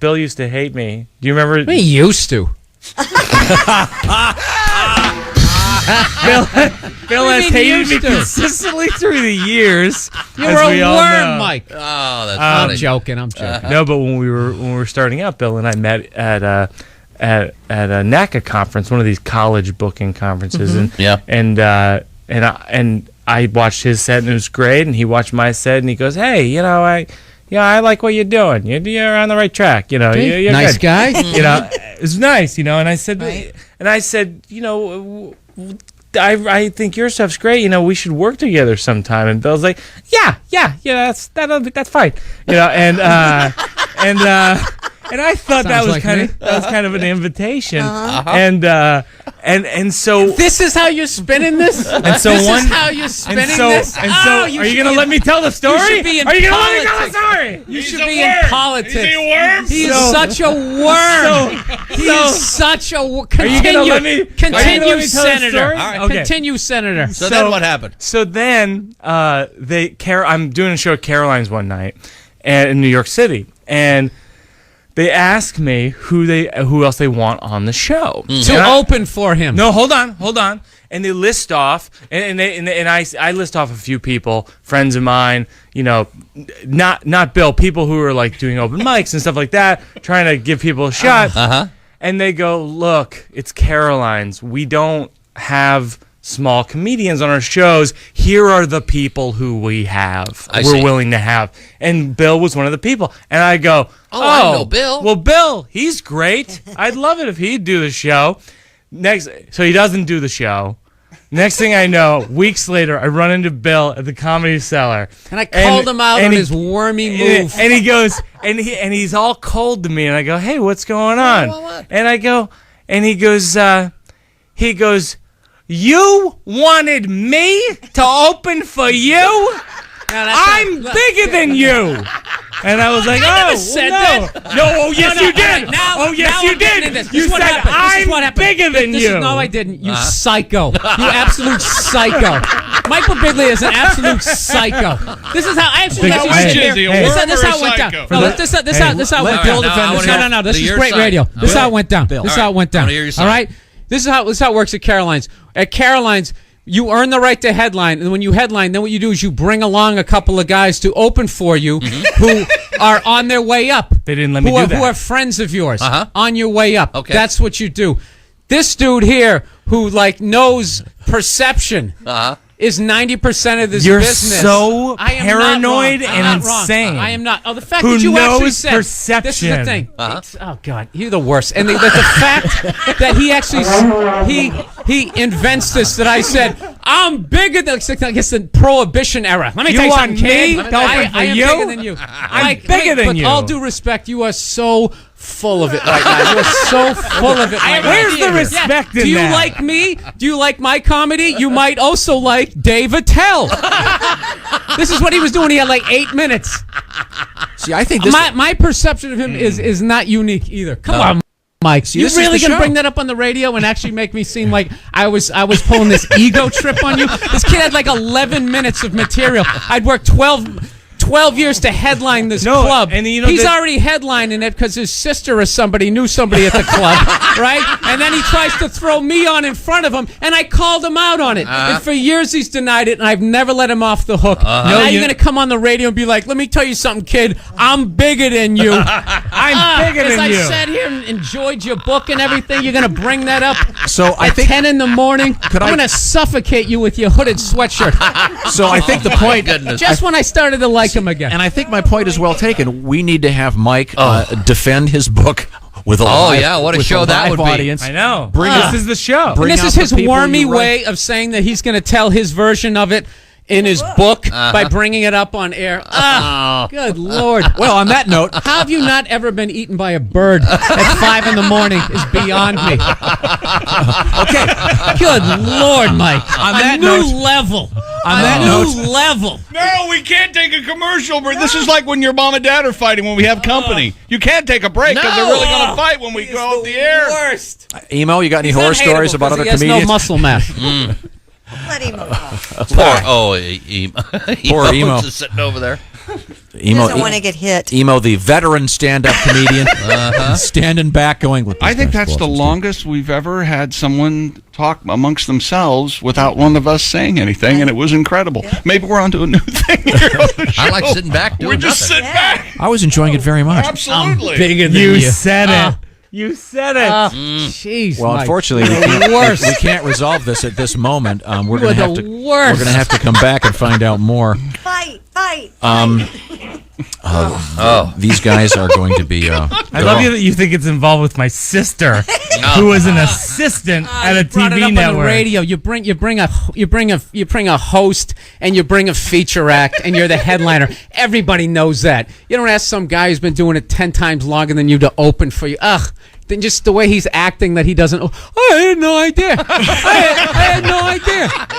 Bill used to hate me. Do you remember? He used to. Bill has hated me consistently through the years. You're a worm, Mike. Oh, that's I'm funny. joking. No, but when we were starting out, Bill and I met at a NACA conference, one of these college booking conferences, and I watched his set and it was great, and he watched my set and he goes, "Hey, I like what you're doing. You're on the right track. You're nice good." guy. It's nice, and I said, Right. I think your stuff's great. We should work together sometime. And Bill's like, yeah, that's fine. And I thought that was kind of an invitation. And so This is how you're spinning this? And so this one- is how you're spinning and so, this? And so, are you going to let me tell the story? You should be in Are you going to let me tell the politics. story? You should a be in worm. politics. Is he a worm? He's such a worm. He's such a Are you going to let me tell Continue, the Senator. story? All right. Okay. Continue, Senator. So then what happened? So then I'm doing a show at Caroline's one night in New York City, and they ask me who else they want on the show To open for him. No, hold on. And they list off, and I list off a few people, friends of mine, not Bill, people who are like doing open mics and stuff like that, trying to give people a shot. And they go, "Look, it's Caroline's. We don't have small comedians on our shows. Here are the people who we're see. willing to have." And Bill was one of the people. And I go, I know Bill. Well, Bill, he's great. I'd love it if he'd do the show. So he doesn't do the show. Next thing I know, weeks later, I run into Bill at the Comedy Cellar. And I called him out on his wormy move. And he goes, and he's all cold to me. And I go, "Hey, what's going on?" What? And I go, and he goes, "You wanted me to open for you? I'm bigger than you." And I was like, never "Oh, said no. that. No, oh, yes, you did. Now You I'm getting into did. this. You This is what said, happened. This is what I'm happened. bigger than you. No, I didn't. You psycho. You absolute psycho. Mike Birbiglia is an absolute psycho. This is how I actually Now, let you which sit is here. he, a worm This is or how a it went down. psycho? No, this is how it went Bill down. defend himself. No. This To is your great side. radio. This is how it went down. Bill. This is how it went I down. wanna hear your side. All right. This is how it works at Caroline's. At Caroline's, you earn the right to headline, and when you headline, then what you do is you bring along a couple of guys to open for you who are on their way up. They didn't let me do that. Who are friends of yours on your way up. Okay. That's what you do. This dude here who knows perception is 90% of this You're business. So I am paranoid not wrong. and I'm not wrong. insane. I am not. Oh, the fact Who that you actually knows said perception. This is the thing. Oh God, you're the worst. And the fact that he actually he invents this that I said I'm bigger than I guess the Prohibition era. Let me tell you want something, kid. me to open for I am you? bigger than you. I'm bigger than but you. all due respect, you are so full of it right now. You're so full of it right now. Where's the respect in Do you that? like me? Do you like my comedy? You might also like Dave Attell. This is what he was doing. He had like 8 minutes. See, I think this. My perception of him is not unique either. Come on, Mike. You this is really the gonna show. bring that up on the radio and actually make me seem like I was pulling this ego trip on you? This kid had like 11 minutes of material. I'd worked 12 years to headline this club. And he's already headlining it because his sister or somebody knew somebody at the club, right? And then he tries to throw me on in front of him, and I called him out on it. And for years he's denied it, and I've never let him off the hook. Now you're going to come on the radio and be like, "Let me tell you something, kid. I'm bigger than you." I'm bigger than you. As I sat here and enjoyed your book and everything, you're going to bring that up So I at think 10 in the morning? I'm I- going to suffocate you with your hooded sweatshirt. So I think the point. Just when I started to like him again. And I think my point is well taken. We need to have Mike defend his book with a live, what a with show that live would be. audience. I know. Bring This is the show. bring And this out is the his people wormy you write. way of saying that he's going to tell his version of it in his book by bringing it up on air. Good Lord. Well, on that note, How have you not ever been eaten by a bird at 5 in the morning is beyond me. okay. Good Lord, Mike. On a that new note- level. On a that new note- level. No, we can't take a commercial break. This is like when your mom and dad are fighting when we have company. You can't take a break because they're really going to fight when we go off the air. Worst. Emo, you got any He's horror not hateable stories about 'cause other he has comedians? no muscle mass. Let him move on. Poor Emo. Poor Emo. Just sitting over there. He doesn't want to get hit. Emo, the veteran stand-up comedian, standing back going with. I think that's the longest we've ever had someone talk amongst themselves without one of us saying anything, and it was incredible. Yeah. Maybe we're onto a new thing here on the show. I like sitting back doing We're just nothing. sitting back. I was enjoying it very much. Absolutely. Bigger than You said it. You said it. Jeez. Well, Mike. unfortunately, we can't resolve this at this moment. We're going to have to come back and find out more. Fight. These guys are going to be. I love you that you think it's involved with my sister, who was an assistant at a Brought it TV up network. on the radio. You bring a host and you bring a feature act and you're the headliner. Everybody knows that. You don't ask some guy who's been doing it 10 times longer than you to open for you. Then just the way he's acting that he doesn't. I had no idea. I had no idea.